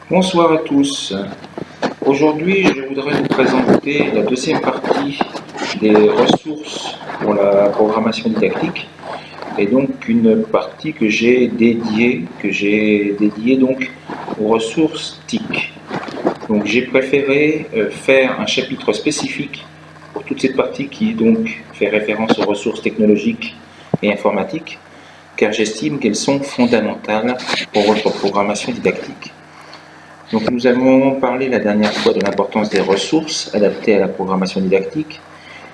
Bonsoir à tous. Aujourd'hui, je voudrais vous présenter la deuxième partie des ressources pour la programmation didactique, et donc une partie que j'ai dédiée donc aux ressources TIC. Donc j'ai préféré faire un chapitre spécifique pour toute cette partie qui donc fait référence aux ressources technologiques et informatiques, car j'estime qu'elles sont fondamentales pour votre programmation didactique. Donc nous avons parlé la dernière fois de l'importance des ressources adaptées à la programmation didactique,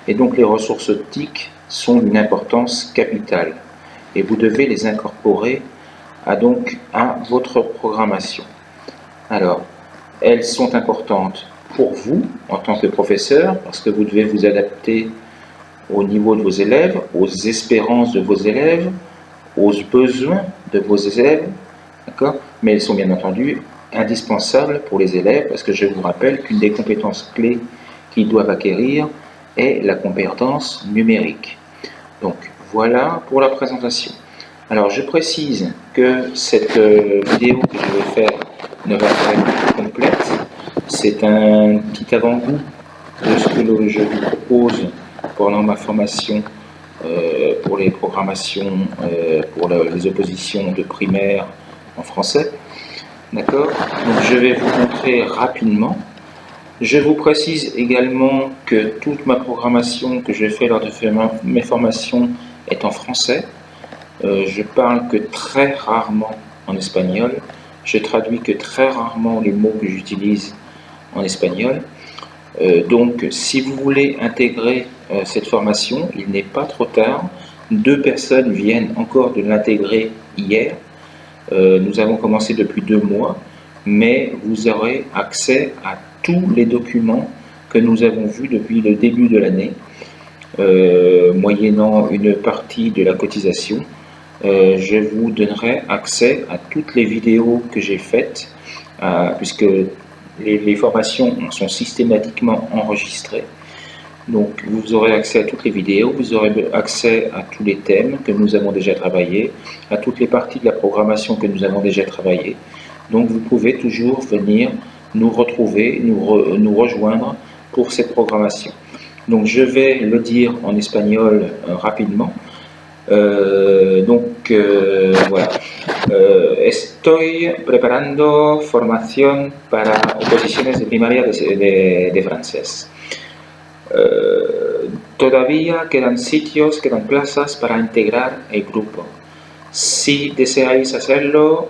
et donc les ressources TIC sont d'une importance capitale, et vous devez les incorporer à votre programmation. Alors, elles sont importantes pour vous en tant que professeur, parce que vous devez vous adapter au niveau de vos élèves, aux espérances de vos élèves, aux besoins de vos élèves, d'accord ? Mais elles sont bien entendu indispensables pour les élèves, parce que je vous rappelle qu'une des compétences clés qu'ils doivent acquérir est la compétence numérique. Donc voilà pour la présentation. Alors je précise que cette vidéo que je vais faire ne va pas être complète. C'est un petit avant-goût de ce que je vous propose pendant ma formation pour les programmations, pour les oppositions de primaire en français. D'accord ? Donc je vais vous montrer rapidement. Je vous précise également que toute ma programmation que je fais lors de mes formations est en français. Je parle que très rarement en espagnol. Je traduis que très rarement les mots que j'utilise en espagnol. Donc si vous voulez intégrer cette formation, il n'est pas trop tard. 2 personnes viennent encore de l'intégrer hier. Nous avons commencé depuis 2 mois, mais vous aurez accès à tous les documents que nous avons vus depuis le début de l'année, moyennant une partie de la cotisation. Je vous donnerai accès à toutes les vidéos que j'ai faites, puisque les formations sont systématiquement enregistrées. Donc vous aurez accès à toutes les vidéos, vous aurez accès à tous les thèmes que nous avons déjà travaillés, à toutes les parties de la programmation que nous avons déjà travaillées. Donc vous pouvez toujours venir nous retrouver, nous rejoindre pour cette programmation. Donc je vais le dire en espagnol rapidement. Voilà. Estoy preparando formación para oposiciones de primaria de francés. Todavía quedan sitios, quedan plazas para integrar el grupo. Si deseáis hacerlo,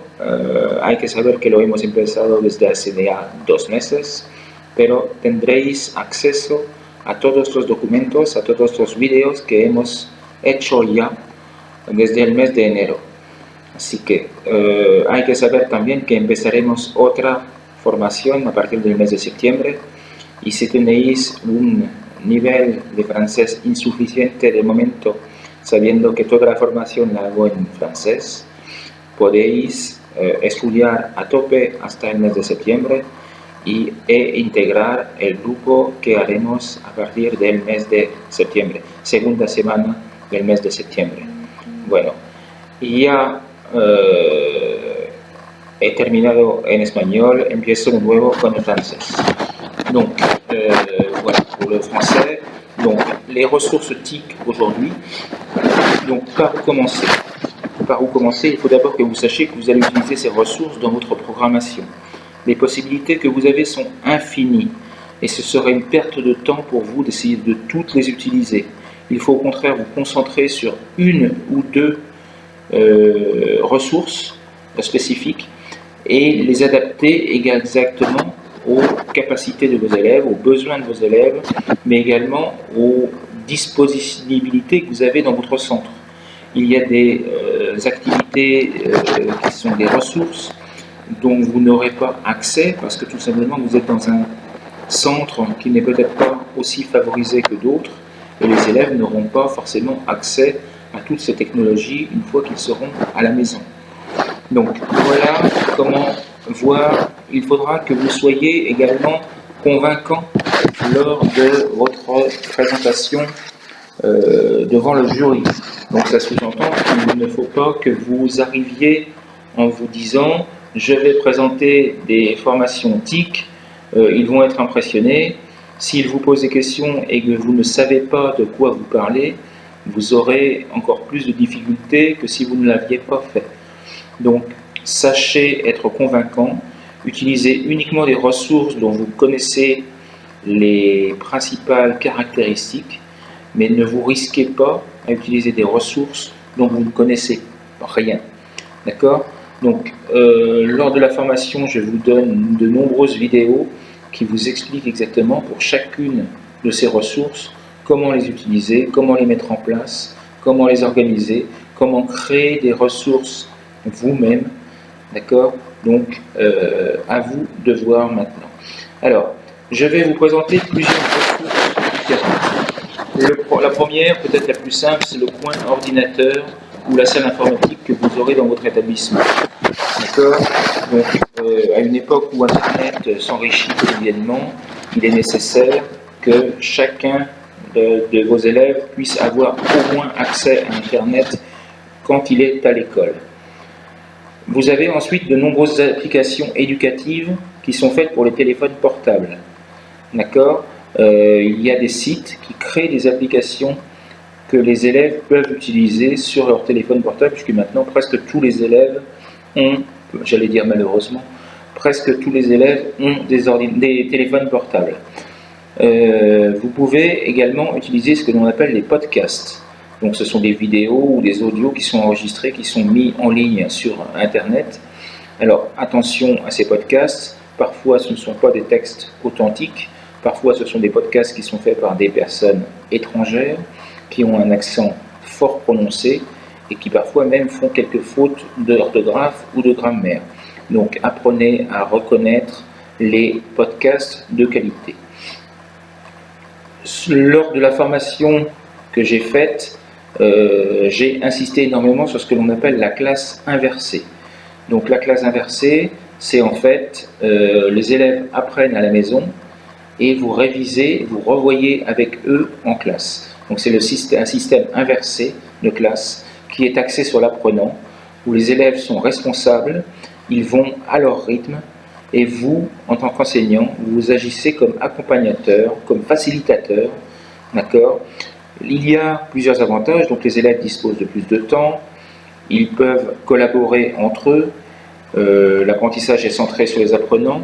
hay que saber que lo hemos empezado desde hace ya 2 meses, pero tendréis acceso a todos los documentos, a todos los vídeos que hemos hecho ya desde el mes de enero. Así que hay que saber también que empezaremos otra formación a partir del mes de septiembre, y si tenéis un nivel de francés insuficiente de momento, sabiendo que toda la formación la hago en francés, podéis estudiar a tope hasta el mes de septiembre e integrar el grupo que haremos a partir del mes de septiembre, segunda semana del mes de septiembre. Bueno, ya he terminado en espagnol, empiezo de nuevo con el francés. Donc, voilà pour le français. Donc, les ressources TIC aujourd'hui. Donc, par où commencer ? Il faut d'abord que vous sachiez que vous allez utiliser ces ressources dans votre programmation. Les possibilités que vous avez sont infinies, et ce serait une perte de temps pour vous d'essayer de toutes les utiliser. Il faut au contraire vous concentrer sur 1 ou 2 ressources spécifiques et les adapter exactement aux capacités de vos élèves, aux besoins de vos élèves, mais également aux disponibilités que vous avez dans votre centre. Il y a des activités qui sont des ressources dont vous n'aurez pas accès parce que tout simplement vous êtes dans un centre qui n'est peut-être pas aussi favorisé que d'autres, et les élèves n'auront pas forcément accès à toutes ces technologies une fois qu'ils seront à la maison. Donc voilà comment voir. Il faudra que vous soyez également convaincant lors de votre présentation devant le jury. Donc ça sous-entend qu'il ne faut pas que vous arriviez en vous disant je vais présenter des formations TIC, ils vont être impressionnés. S'ils vous posent des questions et que vous ne savez pas de quoi vous parlez, vous aurez encore plus de difficultés que si vous ne l'aviez pas fait. Donc, sachez être convaincant, utilisez uniquement des ressources dont vous connaissez les principales caractéristiques, mais ne vous risquez pas à utiliser des ressources dont vous ne connaissez rien. D'accord ? Donc, lors de la formation, je vous donne de nombreuses vidéos qui vous expliquent exactement pour chacune de ces ressources comment les utiliser, comment les mettre en place, comment les organiser, comment créer des ressources vous-même. D'accord ? Donc, à vous de voir maintenant. Alors, je vais vous présenter plusieurs ressources différentes. La première, peut-être la plus simple, c'est le coin ordinateur ou la salle informatique que vous aurez dans votre établissement. D'accord ? Donc, à une époque où Internet s'enrichit quotidiennement, il est nécessaire que chacun de vos élèves puisse avoir au moins accès à Internet quand il est à l'école. Vous avez ensuite de nombreuses applications éducatives qui sont faites pour les téléphones portables. D'accord ? Il y a des sites qui créent des applications que les élèves peuvent utiliser sur leur téléphone portable, puisque maintenant presque tous les élèves ont, j'allais dire malheureusement, presque tous les élèves ont des téléphones portables. Vous pouvez également utiliser ce que l'on appelle les podcasts. Donc ce sont des vidéos ou des audios qui sont enregistrés, qui sont mis en ligne sur Internet. Alors attention à ces podcasts, parfois ce ne sont pas des textes authentiques, parfois ce sont des podcasts qui sont faits par des personnes étrangères, qui ont un accent fort prononcé et qui parfois même font quelques fautes d'orthographe ou de grammaire. Donc apprenez à reconnaître les podcasts de qualité. Lors de la formation que j'ai faite, j'ai insisté énormément sur ce que l'on appelle la classe inversée. Donc la classe inversée, c'est en fait les élèves apprennent à la maison et vous révisez, vous revoyez avec eux en classe. Donc c'est un système inversé de classe qui est axé sur l'apprenant, où les élèves sont responsables, ils vont à leur rythme, et vous, en tant qu'enseignant, vous agissez comme accompagnateur, comme facilitateur, d'accord ? Il y a plusieurs avantages, donc les élèves disposent de plus de temps, ils peuvent collaborer entre eux, l'apprentissage est centré sur les apprenants,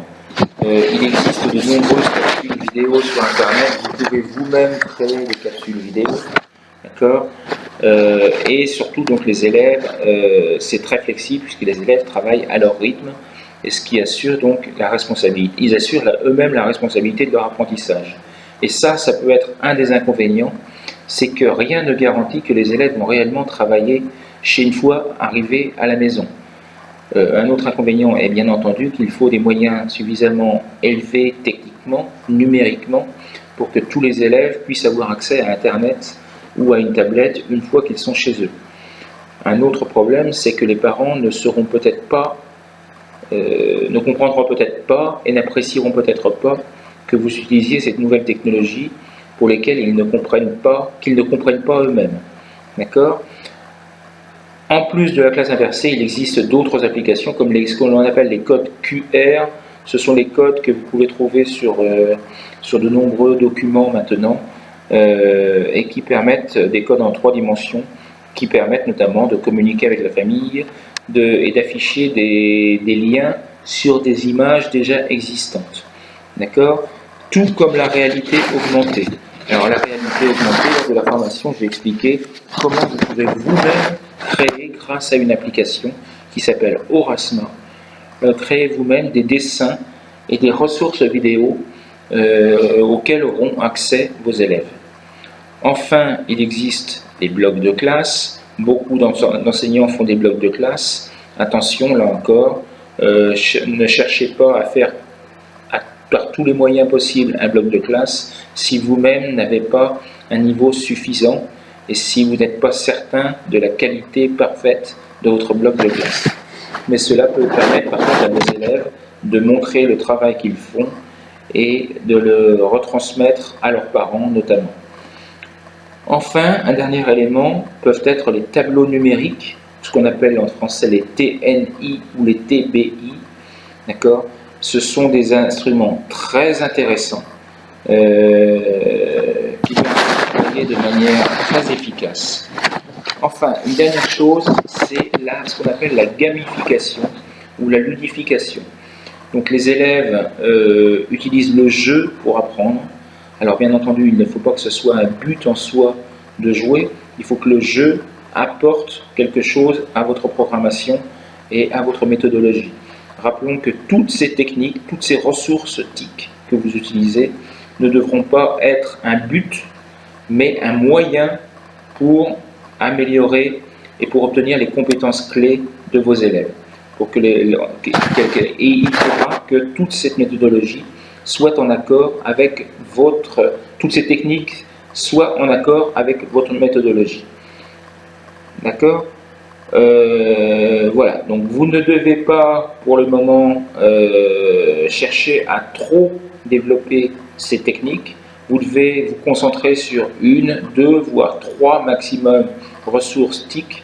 il existe de nombreuses capsules vidéo sur Internet, vous pouvez vous-même créer des capsules vidéo, d'accord ? Et surtout, donc les élèves, c'est très flexible puisque les élèves travaillent à leur rythme, et ce qui assure donc la responsabilité. Ils assurent eux-mêmes la responsabilité de leur apprentissage. Et ça peut être un des inconvénients, c'est que rien ne garantit que les élèves vont réellement travailler une fois arrivés à la maison. Un autre inconvénient est bien entendu qu'il faut des moyens suffisamment élevés techniquement, numériquement, pour que tous les élèves puissent avoir accès à Internet ou à une tablette une fois qu'ils sont chez eux. Un autre problème, c'est que les parents ne seront peut-être pas, ne comprendront peut-être pas et n'apprécieront peut-être pas que vous utilisiez cette nouvelle technologie pour lesquelles qu'ils ne comprennent pas eux-mêmes. D'accord ? En plus de la classe inversée, il existe d'autres applications comme ce qu'on appelle les codes QR. Ce sont les codes que vous pouvez trouver sur de nombreux documents maintenant et qui permettent des codes en 3 dimensions qui permettent notamment de communiquer avec la famille et d'afficher des liens sur des images déjà existantes. D'accord ? Tout comme la réalité augmentée. Alors la réalité augmentée, lors de la formation, je vais expliquer comment vous pouvez vous-même créer, grâce à une application qui s'appelle Aurasma, créer vous-même des dessins et des ressources vidéo auxquelles auront accès vos élèves. Enfin, il existe des blocs de classe. Beaucoup d'enseignants font des blocs de classe. Attention, là encore, ne cherchez pas à faire par tous les moyens possibles un bloc de classe si vous-même n'avez pas un niveau suffisant et si vous n'êtes pas certain de la qualité parfaite de votre bloc de classe. Mais cela peut permettre par contre à vos élèves de montrer le travail qu'ils font et de le retransmettre à leurs parents notamment. Enfin, un dernier élément peuvent être les tableaux numériques, ce qu'on appelle en français les TNI ou les TBI, D'accord? Ce sont des instruments très intéressants qui vont travailler de manière très efficace. Enfin, une dernière chose, c'est ce qu'on appelle la gamification ou la ludification. Donc les élèves utilisent le jeu pour apprendre. Alors bien entendu, il ne faut pas que ce soit un but en soi de jouer, il faut que le jeu apporte quelque chose à votre programmation et à votre méthodologie. Rappelons que toutes ces techniques, toutes ces ressources TIC que vous utilisez ne devront pas être un but, mais un moyen pour améliorer et pour obtenir les compétences clés de vos élèves. Et il faudra que toute cette méthodologie soit en accord avec toutes ces techniques soient en accord avec votre méthodologie. D'accord? Voilà, donc vous ne devez pas pour le moment chercher à trop développer ces techniques. Vous devez vous concentrer sur 1, 2, voire 3 maximum ressources TIC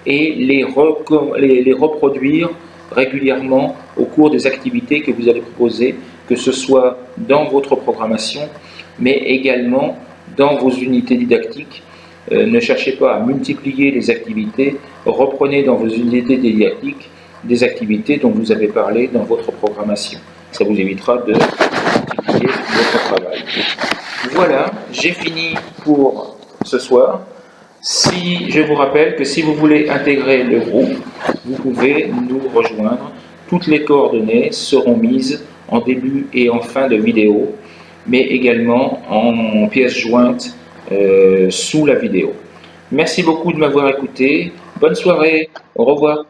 et les reproduire régulièrement au cours des activités que vous allez proposer, que ce soit dans votre programmation, mais également dans vos unités didactiques. Ne cherchez pas à multiplier les activités, reprenez dans vos unités didactiques des activités dont vous avez parlé dans votre programmation. Ça vous évitera de multiplier votre travail. Voilà, j'ai fini pour ce soir. Je vous rappelle que si vous voulez intégrer le groupe, vous pouvez nous rejoindre. Toutes les coordonnées seront mises en début et en fin de vidéo, mais également en pièce jointe sous la vidéo. Merci beaucoup de m'avoir écouté. Bonne soirée. Au revoir.